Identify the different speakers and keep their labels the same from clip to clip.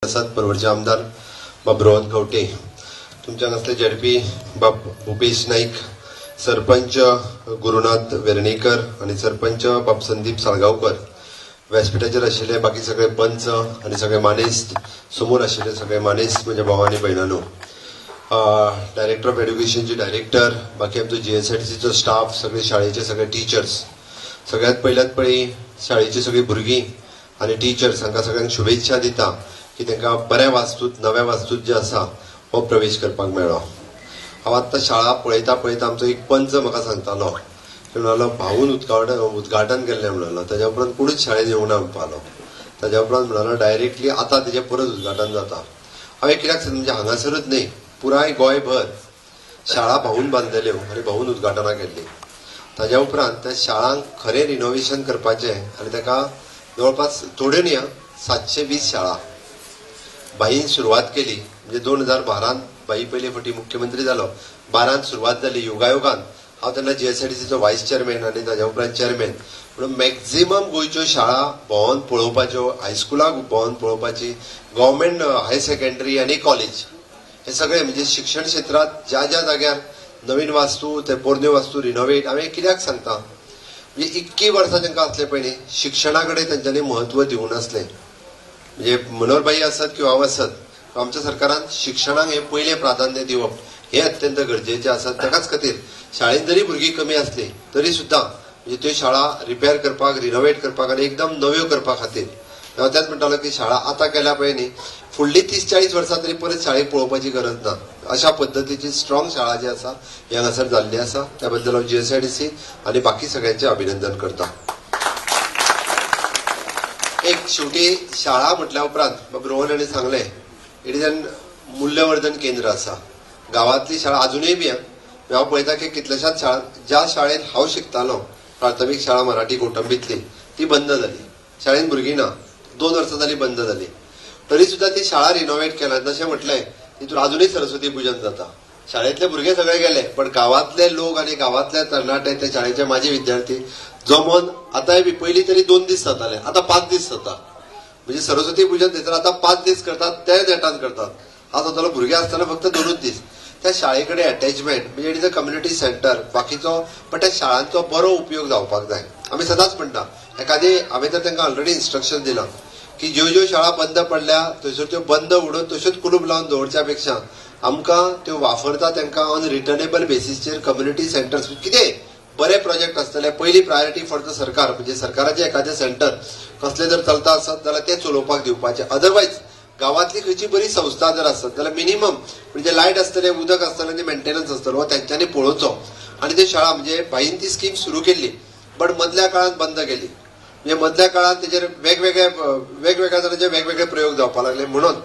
Speaker 1: प्रसाद परवरचे आमदार बाब रोहन खवटे, तुमच्या असले झेडपी बाब भूपेश नाईक, सरपंच गुरुनाथ वेर्णेकर आणि सरपंच बाब संदीप साळगावकर, व्यासपीठाचेर आशिल्ले बाकी सगळे पंच आणि सगळे मानेस्त, समोर आशिल्ले सगळे मानेस्त म्हणजे भाव आणि भयणांनो, डायरेक्टर ऑफ एड्युकेशनचे डायरेक्टर, बाकी आमचो GSIDCचो स्टाफ, सगळे शाळेचे सगळे टीचर्स, सगळ्यात पहिल्याच पळी शाळेची सगळी भुरगीं आणि टीचर्स हांकां सगळ्यांक शुभेच्छा दिता की तांकां बऱ्या वास्तूत नव्या वास्तूत जे आसा हो प्रवेश करपाक मेळ्ळो. हांव आतां शाळा पळयता आमचो एक पंच म्हाका सांगतालो की म्हणलो भाऊन उद्घाटन केल्लें म्हणलो, ताज्या उपरांत कोणूच शाळेंत येवंक ना म्हणपालो. ताज्या उपरांत म्हणलो डायरेक्टली आतां तेजें परत उद्घाटन जाता. हांवें कित्याक म्हणजे हांगासरूच न्ही, पुराय गोंयभर शाळा भाऊन बांदलेल्यो आनी भाऊन उद्घाटनां केल्लीं. ताज्या उपरांत त्या शाळांक खरें रिनोव्हेशन करपाचें आनी ताका जवळपास थोड्यो न्ही 720 शाळा बाईन सुरवात केली. म्हणजे 2012 बाई पयले फावटी मुख्यमंत्री जालो, 12 सुरवात जाली योगायोगान. हांव तेन्ना GSIDCचो व्हायस चेअरमॅन आनी ताज्या उपरांत चेअरमॅन म्हणून मॅक्झिमम गोंयच्यो शाळा भोंवन पळोवपाच्यो, हायस्कुलाक भोंवन पळोवपाची, गव्हर्मेंट हायर सेकंडरी आनी कॉलेज हे सगळे म्हणजे शिक्षण क्षेत्रात ज्या ज्या जाग्यार नवीन वास्तू ते पोरण्यो वास्तू रिनोव्हेट. हांवें कित्याक सांगता म्हणजे इतकी वर्सां तांकां आसले पळय शिक्षणा कडेन तांच्यांनी म्हत्व दिवूं नासलें. म्हणजे मनोहरबाई आसत किंवा हांव आसत, आमच्या सरकारान शिक्षणाक हे पयलें प्राधान्य दिवप हे अत्यंत गरजेचें आसा. ताकाच खातीर शाळेंत जरी भुरगीं कमी आसली तरी सुद्दां म्हणजे त्यो शाळा रिपेअर करपाक, रिनोव्हेट करपाक आनी एकदम नव्यो करपा खातीर हांव तेच म्हणटालो की शाळा आतां केल्या पळय न्ही, फुडलीं 30-40 वर्सां तरी परत शाळेक पळोवपाची गरज ना. अशा पद्दतीची स्ट्रॉंग शाळा जी आसा ही हांगासर जाल्ली आसा. त्या बद्दल हांव GSIDC आनी बाकी सगळ्यांचें अभिनंदन करता. एक शेवटी शाळा म्हटल्या उपरांत बाब रोहन हांणी सांगलें इडिजन मूल्यवर्धन केंद्र आसा. गांवांतली शाळा अजुनूय बी हांव पळयता की कितल्याशाच शाळा, ज्या शाळेंत हांव शिकतालो प्राथमीक शाळा मराठी कौटुंबीतली ती बंद जाली. शाळेंत भुरगीं ना, 2 वर्सां जाली बंद जाली. तरी सुद्दां ती शाळा रिनोव्हेट केल्या. जशें म्हटलें तितून अजुनूय सरस्वती पूजन जाता. शाळेंतले भुरगे सगळे गेले पण गांवांतले लोक आनी गांवांतले तरणाटे ते शाळेचे माजी विद्यार्थी जमोन आतांय बी पयलीं तरी 2 दीस जाताले, आतां 5 दीस जाता. म्हणजे सरस्वती पूजन थंयसर आतां 5 दीस करतात, ते नेटान करतात. हांव जातालो भुरगे आसतना फक्त 2 दीस. त्या शाळे कडेन अटॅचमेंट म्हणजे it is a community centre बाकीचो, पण त्या शाळांचो बरो उपयोग जावपाक जाय. आमी सदांच म्हणटा एखादी, हांवें तर तांकां ऑलरेडी इन्स्ट्रक्शन दिलां की ज्यो शाळा बंद पडल्या थंयसर त्यो बंद उडोवन तश्योच कुलूप लावन दवरच्या पेक्षा आमकां त्यो वापरता तांकां ऑन रिटर्नेबल बेसिसचेर कम्युनिटी सेंटर्स कितें बरे प्रोजेक्ट आसतले. पयली प्रायोरिटी फॉर द सरकार म्हणजे सरकाराचे एखादे सेंटर कसले जर चलता आसत जाल्यार ते चलोवपाक दिवपाचे. अदरवायज गांवांतली खंयची बरी संस्था जर आसत जाल्यार मिनिमम म्हणजे लायट आसतले, उदक आसतलें आनी मेंटेनन्स आसतलो हो तेंच्यांनी पळोवचो. आनी ती शाळा म्हणजे बाईन ती स्कीम सुरू केल्ली बट मदल्या काळात बंद केली. म्हणजे मदल्या काळात तेजेर वेगवेगळ्या तरेचे वेगवेगळे प्रयोग जावपाक लागले. म्हणून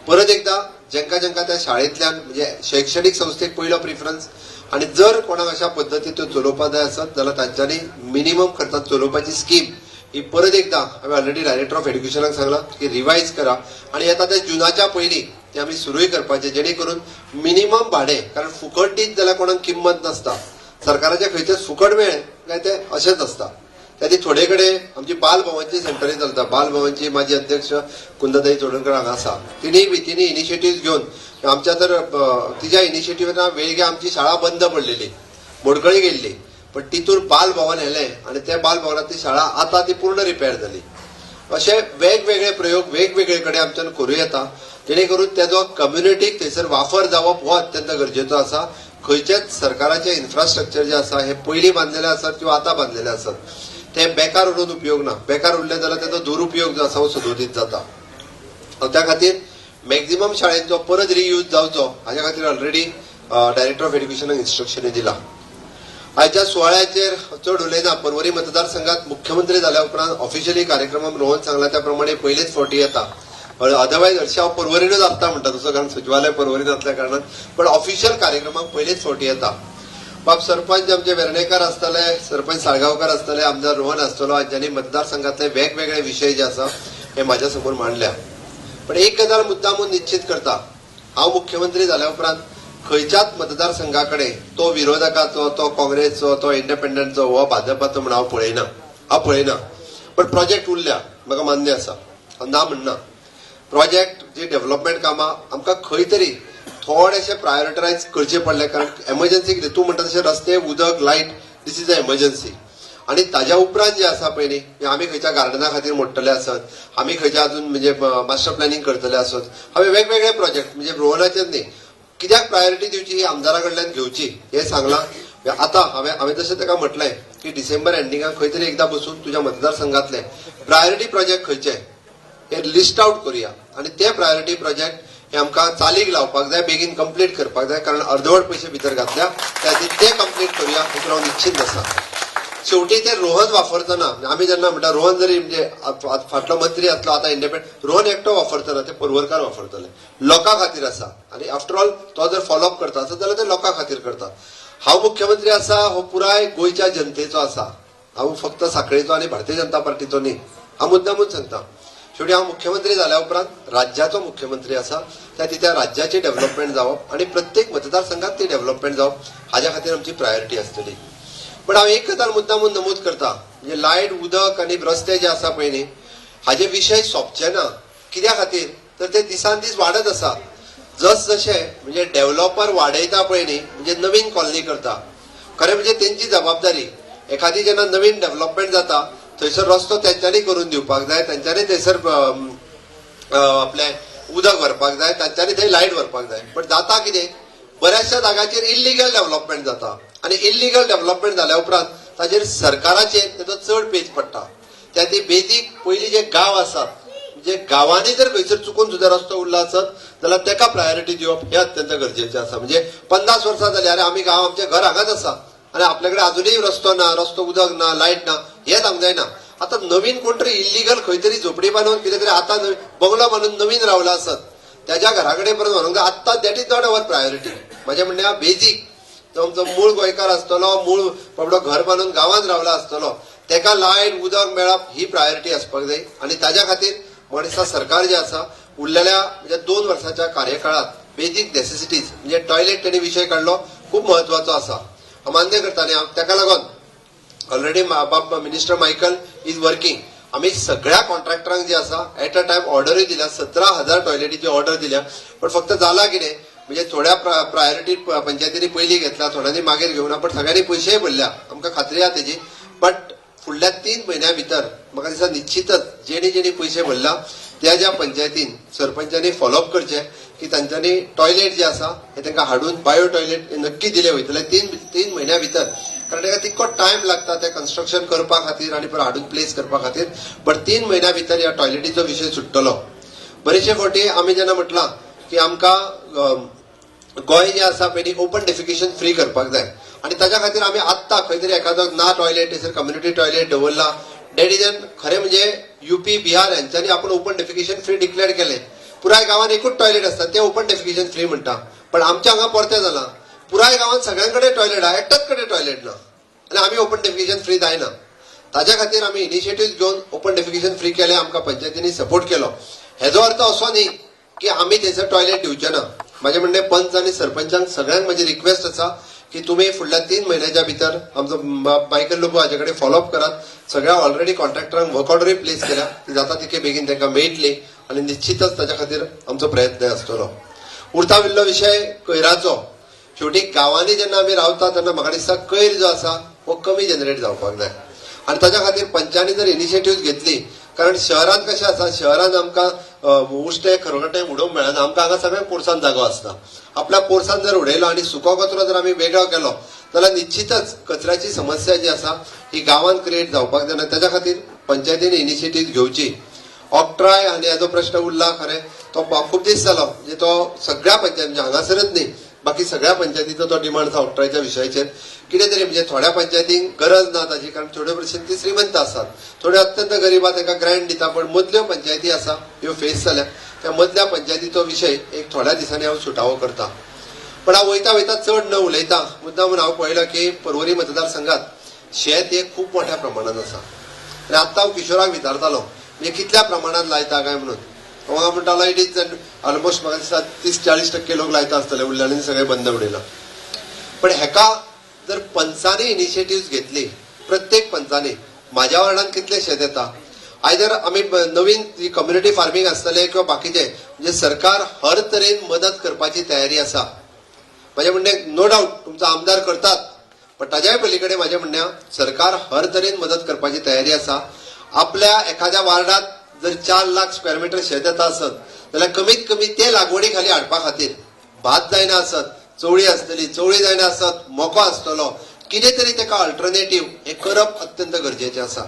Speaker 1: परत एकदा जेंका त्या शाळेंतल्यान म्हणजे शैक्षणीक संस्थेक पयलो प्रिफरन्स, आणि जर कोणाक अशा पद्दती त्यो चलोवपाक जाय आसत जाल्यार तांच्यांनी मिनिमम खर्चात चलोवपाची स्कीम ही परत एकदा हांवें ऑलरेडी डायरेक्टर ऑफ एड्युकेशनाक सांगलां की रिवायज करा आणि येता त्या जुनाच्या पयलीं ते आमी सुरूय करपाचे, जेणे करून मिनिमम भाडें, कारण फुकट दीत जाल्यार कोणाक किंमत नसता. सरकाराचे खंयचेच फुकट मेळ्ळे काय ते अशेंच आसता. त्याची थोडे कडेन आमची बालभवनची सेंटरी चलता. बालभवनची माजी अध्यक्ष कुंदताई चोडणकर हांगा आसा. तिणी इनिशिएटिव्ह घेवन आमच्या तर तिच्या इनिशिएटिव्हान वेळगे आमची शाळा बंद पडलेली, मोडकळी गेल्ली, पण तितून बालभवन येलें आणि त्या बालभवनांतली शाळा आतां ती पूर्ण रिपेअर जाली. अशे वेगवेगळे प्रयोग वेगवेगळे कडेन आमच्यान करूं येता, जेणे करून तेजो कम्युनिटीक थंयसर वापर जावप हो अत्यंत गरजेचो आसा. खंयचेच सरकाराचे इन्फ्रास्ट्रक्चर जे आसा हे पयलीं बांदलेले आसत किंवा आतां बांदलेले आसत ते बेकार उडोवन उपयोग ना. बेकार उरले जाल्यार तेजो दुरुपयोग जो आसा हो सदोदीत जाता. त्या खातीर मॅक्झिमम शाळेंचो परत रियूज जावचो हाच्या खातीर ऑलरेडी डायरेक्टर ऑफ एड्युकेशनाक इन्स्ट्रक्शनी दिला. आयच्या सुवाळ्याचेर चड उलयना. पर्वरी मतदारसंघात मुख्यमंत्री जाल्या उपरांत ऑफिशियली कार्यक्रमाक रोहन सांगला त्या प्रमाणे पयलेच फावटी येता. अदरवायज हरशी हांव पर्वरीनूच आसता म्हणटा तसो, कारण सचिवालय पर्वरीन आसल्या कारणान, पण ऑफिशियल कार्यक्रमाक पयलेच फावटी येता. बाब सरपंच आमचे वेर्णेकर आसतले, सरपंच साळगावकर आसतले, आमदार रोहन आसतलो, हांच्यांनी मतदारसंघातले वेगवेगळे विशय जे आसा हे म्हाज्या समोर मांडल्या. पण एक गजाल मुद्दामून निश्चित करता, हांव मुख्यमंत्री जाल्या उपरांत खंयच्याच मतदारसंघाकडे तो विरोधकाचो, तो काँग्रेसचो, तो इंडिपेंडंटचो वा भाजपाचो म्हण हांव पळयना. पण प्रोजेक्ट उरल्या म्हाका मान्य आसा, हांव ना म्हणना. प्रोजेक्ट जी डेव्हलपमेंट कामां आमकां खंय तरी थोडेशे प्रायोरिटायज करचे पडले, कारण एमर्जन्सी कितें तूं म्हणटा तशें रस्ते, उदक, light, this is a emergency. आणि ताज्या उपरांत जे आसा पळय न्ही, आमी खंयच्या गार्डना खातीर मोडटले आसत, आमी खंयच्या अजून म्हणजे मास्टर प्लॅनिंग करतले आसत, हांवें वेगवेगळे प्रोजेक्ट म्हणजे रोहनाचेच न्ही, कित्याक प्रायोरिटी दिवची ही आमदारा कडल्यान घेवची हे सांगलां. आता हांवें जशें ताका म्हटलें की डिसेंबर एंडिंगाक खंय तरी एकदा बसून तुज्या मतदारसंघातले प्रायोरिटी प्रोजेक्ट खंयचे हे लिस्ट आउट करुया, आणि ते प्रायोरिटी प्रोजेक्ट हे आमकां चालीक लावपाक जाय, बेगीन कंप्लीट करपाक जाय, कारण अर्दवट पयशे भितर घातल्या त्या खातीर ते कंप्लीट करुया हेतून हांव निश्चिंत आसा. शेवटी ते रोहन वापरतना आमी जेन्ना म्हणटा रोहन जरी म्हणजे फाटलो मंत्री आसलो आता इंडिपेंडंट, रोहन एकटो वापरतना ते पर्वरकार वापरतले, लोकां खातीर आसा. आणि आफ्टर ऑल तो जर फॉलोअप करता आसत जाल्यार ते लोकां खातीर करता. हांव मुख्यमंत्री आसा हो पुराय गोंयच्या जनतेचो आसा, हांव फक्त साखळेचो आनी भारतीय जनता पार्टीचो न्ही, हांव मुद्दामून सांगता. शेवटी हांव मुख्यमंत्री जाल्या उपरांत राज्याचो मुख्यमंत्री आसा, त्या राज्याची डेव्हलपमेंट जावप आणि प्रत्येक मतदारसंघात ती डेव्हलपमेंट जावप हाज्या खातीर आमची प्रायोरिटी आसतली. पण हांव एक गजाल मुद्दामून नमूद करता, म्हणजे लायट, उदक आणि रस्ते जे आसा पळय न्ही, हाजे विशय सोंपचे ना. कित्या खातीर तर ते दिसान दीस वाडत आसा. जसे म्हणजे डेव्हलपर वाडयता पळय न्ही, म्हणजे नवीन कॉलनी करता, खरें म्हणजे तेंची जबाबदारी. एखादी जेन्ना नवीन डेव्हलपमेंट जाता थंयसर रस्तो तेंच्यांनी करून दिवपाक जाय, तेंच्यांनी थंयसर आपले उदक व्हरपाक जाय, तांच्यांनी थंय लायट व्हरपाक जाय. पण जाता कितें, बऱ्याचशा जाग्याचेर इल्लिगल डेव्हलपमेंट जाता, आणि इल्लिगल डेव्हलपमेंट जाल्या उपरांत ताजेर सरकाराचेर तेजो चड पेज पडटा. त्या ती बेजीक पयलीं जे गांव आसात, म्हणजे गांवांनी जर खंयसर चुकून सुद्दां रस्तो उरला आसत जाल्यार तेका प्रायोरिटी दिवप हे अत्यंत गरजेचें आसा. म्हणजे 50 वर्सां जाली अरे आमी गांव आमचें घर हांगाच आसा आनी आपल्या कडेन अजुनूय रस्तो ना, रस्तो उदक ना, लायट ना, हें सांगूंक जायना. आता नवीन कोण तरी इल्लिगल खंय तरी झोपडी बांदून कितें तरी आतां बंगलो बांदून नवीन रावला आसत, त्याच्या घरा कडेन परत व्हरूंक जाय. आत्तां that is not our priority. म्हजें म्हणणें बेजीक जो आमचो मूळ गोंयकार आसतलो, मूळ बाबडो घर बांदून गांवांत रावला आसतलो, तेका लायट उदक मेळप ही प्रायोरिटी आसपाक जाय. आणि ताज्या खातीर मनशा सरकार जे आसा उरलेल्या म्हणजे 2 वर्साच्या कार्यकाळात बेजीक नेसेसिटीज म्हणजे टॉयलेट तेणी विशय काढलो, खूप महत्वाचो आसा, हांव मान्य करता. आनी ताका लागून already minister Michael is working. आमी सगळ्या कॉन्ट्रॅक्टरांक जे आसा एट अ टायम ऑर्डरूय दिल्या, 17,000 टॉयलेटीची ऑर्डर दिल्या. पण फक्त जाला कितें, म्हणजे थोड्या प्रायोरिटी पंचायतींनी पयलीं घेतला, थोड्यांनी मागीर घेवना, पण सगळ्यांनी पयशेय भरल्या, आमकां खात्री आहा तेजी. बट फुडल्या 3 म्हयन्या भितर म्हाका दिसता निश्चितच जेणी पयशे भरला त्या ज्या पंचायतीन सरपंचांनी फॉलोअप करचे की तांच्यांनी टॉयलेट जे आसा हे तांकां हाडून बायो टॉयलेट नक्की दिले वयतले 3 म्हयन्या भितर. कारण ताका तितको टायम लागता ते कन्स्ट्रक्शन करपा खातीर आनी परत हाडून प्लेस करपा खातीर. बट 3 म्हयन्या भितर ह्या टॉयलेटीचो विशय सुट्टलो. बरेचशे फावटी आमी जेन्ना म्हटलां की आमकां गोंय जे आसा पळय ओपन डेफिकेशन फ्री करपाक जाय, आणि ताच्या खातीर आमी आत्तां खंय तरी एखादो ना टॉयलेट थंयसर कम्युनिटी टॉयलेट दवरला. डॅट इज खरें म्हणजे UP, बिहार हांच्यांनी आपण ओपन डेफिकेशन फ्री डिक्लेअर केले. पुराय गांवांत एकूच टॉयलेट आसता, ते ओपन डेफिकेशन फ्री म्हणटा. पण आमच्या हांगा परतें जालां, पुराय गांवांत सगळ्यांकडे टॉयलेट आहा, एकटाच कडेन टॉयलेट ना, आनी आमी ओपन डेफिकेशन फ्री जायना. ताच्या खातीर आमी इनिशिएटिव्ह घेवन ओपन डेफिकेशन फ्री केले, आमकां पंचायतींनी सपोर्ट केलो. हेजो अर्थ असो न्ही की आमी थंयसर टॉयलेट दिवचे ना. माझे म्हणणे पंच आणि सरपंचांक सगळ्यांक माझी रिक्वेस्ट आसा की तुम्ही फुडल्या 3 म्हयन्याच्या भितर आमचो मायकल लोबो हाचे कडेन फॉलोअप करात. सगळ्या ऑलरेडी कॉन्ट्रॅक्टरांक वर्क ऑर्डरूय प्लेस केल्या, ती जाता तितके बेगीन तांकां मेळटली आणि निश्चितच ताच्या खातीर आमचो प्रयत्न आसतलो. उरता उरलो विशय कोयराचो. शेवटी गांवांनी जेन्ना आमी रावता तेन्ना म्हाका दिसता कोयर जो आसा हो कमी जनरेट जावपाक जाय, आणि ताच्या खातीर पंचांनी जर इनिशिएटिव्ह घेतली. कारण शहरांत कशें आसा, शहरांत आमकां उश्टे खरकटे उडोवंक मेळना. आमकां हांगा सगळ्यांक पोरसांत जागो आसता. आपल्या पोरसांत जर उडयलो आणि सुको कचरो जर आमी वेगळो केलो जाल्यार निश्चितच कचऱ्याची समस्या जी आसा ही गांवांत क्रिएट जावपाक जायना. ताच्या खातीर पंचायतींनी इनिशिएटिव्ह घेवची. ऑक्ट्राय आनी हाजो प्रश्न उरला खरें, तो खूब दीस जालो. म्हणजे तो सगळ्या पंचायत म्हणजे हांगासरच न्ही, बाकी सगळ्या पंचायतीचो तो डिमांड आसा ऑक्ट्रायच्या विशयाचेर. कितें तरी म्हणजे थोड्या पंचायतींक गरज ना ताची, कारण थोड्यो भशेन ती श्रीमंत आसात, थोड्यो अत्यंत गरीब आसा तांकां ग्रँट दिता. पण मदल्यो पंचायती आसा ह्यो फेस जाल्या, त्या मदल्या पंचायतीचो विशय एक थोड्या दिसांनी हांव सुटावो करता. पण हांव वयता वयता चड न उलयता. मुद्दामून हांव पळयलो की पर्वरी मतदारसंघात शेत हे खूब मोठ्या प्रमाणात आसा. आनी आत्तां हांव किशोराक विचारतालो म्हणजे कितल्या प्रमाणात लायता काय म्हणून. हांव म्हणटालो इट इज ऑलमोस्ट म्हाका दिसता 30-40% लोक लायता आसतले, उरलेल्यांनी सगळे बंद उडयला. पण हेका जर पंचांनी इनिशिएटिव्ह घेतली, प्रत्येक पंचांनी, म्हाज्या वार्डान कितले शेत येता, आयदर आम्ही नवीन कम्युनिटी फार्मिंग आसतले किंवा बाकीचे म्हणजे सरकार हर तरेन मदत करपाची तयारी आसा. माझे म्हणणे नो डाऊट तुमचा आमदार करतात, पण ताज्याय पलीकडे माझे म्हणणे सरकार हर तरेन मदत करपाची तयारी आसा. आपल्या एखाद्या वार्डात जर 4 लाख स्क्वेअर मीटर शेत येता आसत जाल्यार कमीत कमी ते लागवडी खाली हाडपा खातीर भात जायना आसत, चवळी आसतली, चवळी जायना आसत, मोको आसतलो, कितें तरी ताका अल्टरनेटिव्ह हे करप अत्यंत गरजेचें आसा.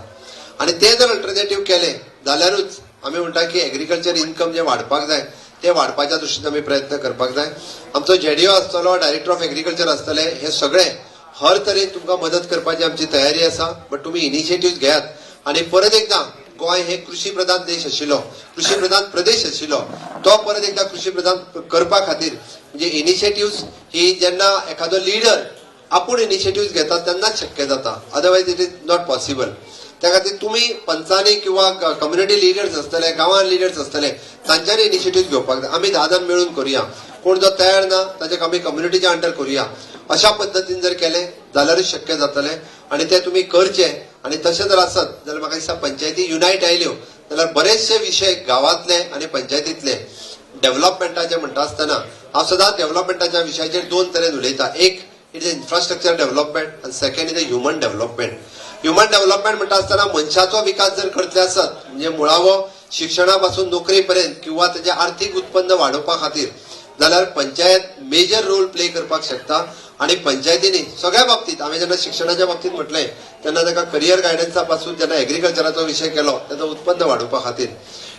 Speaker 1: आणि ते जर अल्टरनेटिव्ह केले जाल्यारूच आम्ही म्हणटा की एग्रीकल्चर इन्कम जे वाडपाक जाय ते वाडपाच्या दृश्टीन आम्ही प्रयत्न करपाक जाय. आमचो जेडीओ आसतलो, डायरेक्टर ऑफ एग्रीकल्चर आसतले, हे सगळे हर तरेन तुमकां मदत करपाची आमची तयारी आसा. बट तुम्ही इनिशिएटिव्ह घेयात. आणि परत एकदा गोंय हे कृषी प्रधान देश आशिल्लो, कृषी प्रधान प्रदेश आशिल्लो, तो परत एकदा कृषी प्रधान करपा खातीर म्हणजे इनिशिएटिव्ह ही जेन्ना एखादो लिडर आपूण इनिशिएटिव्ह घेता तेन्नाच शक्य जाता, otherwise it is not possible. त्या खातीर तुम्ही पंचांनी किंवा कम्युनिटी लिडर्स असतले, गांवान लिडर्स असतले, तांच्यांनी इनिशिएटिव्ह घेवपाक जाय. आम्ही 10 जण मिळून करूया. कोण जो तयार ना ताचे आम्ही कम्युनिटीच्या अंडर करूया. अशा पद्धतीन जर केले जाल्यारूच शक्य जातले. आणि ते तुम्ही करचे. आणि तशें जर आसत जाल्यार म्हाका दिसता पंचायती युनायट आयल्यो जाल्यार बरेचशे विशय गांवांतले आणि पंचायतींतले डेव्हलपमेंटाचे म्हणटा आसतना हांव सदांच डेव्हलपमेंटाच्या विशयाचेर 2 तरेन उलयता. एक इट इज इन्फ्रास्ट्रक्चर डेव्हलपमेंट आनी second is human development. Human development म्हणटा आसतना मनशाचो विकास जर करतले आसत म्हणजे मुळावो शिक्षणापासून नोकरी पर्यंत किंवा त्याचे आर्थिक उत्पन्न वाडोवपा खातीर जाल्यार पंचायत मेजर रोल प्ले करपाक शकता. आणि पंचायतींनी सगळ्या बाबतीत हांवें जेन्ना शिक्षणाच्या बाबतीत म्हटलें तेन्ना ताका करियर गायडन्सा पासून जेन्ना एग्रीकल्चराचो विशय केलो तेजो उत्पन्न वाडोवपा खातीर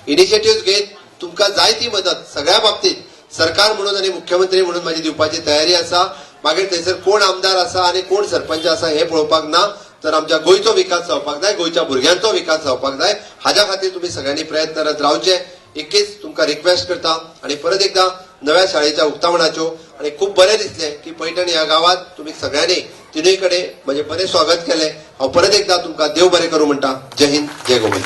Speaker 1: इनिशिएटिव्ह घेत तुमकां जाय ती मदत सगळ्या बाबतीत सरकार म्हणून आणि मुख्यमंत्री म्हणून माझी दिवपाची तयारी आसा. मागीर थंयसर कोण आमदार आसा आणि कोण सरपंच आसा हे पळोवपाक ना, तर आमच्या गोंयचो विकास जावपाक जाय, गोंयच्या भुरग्यांचो विकास जावपाक जाय. हाच्या खातीर तुम्ही सगळ्यांनी प्रयत्नरत रावचे. एकच तुमकां रिक्वेस्ट करता. आणि परत एकदा नव्या शाळेच्या उक्तावणाच्यो आणि खूप बरें दिसलें की पैठण ह्या गावात तुम्ही सगळ्यांनी तिनूय कडेन म्हणजे बरें स्वागत केलें. हांव परत एकदा तुमकां देव बरें करूं म्हणटा. जय हिंद, जय गोविंद.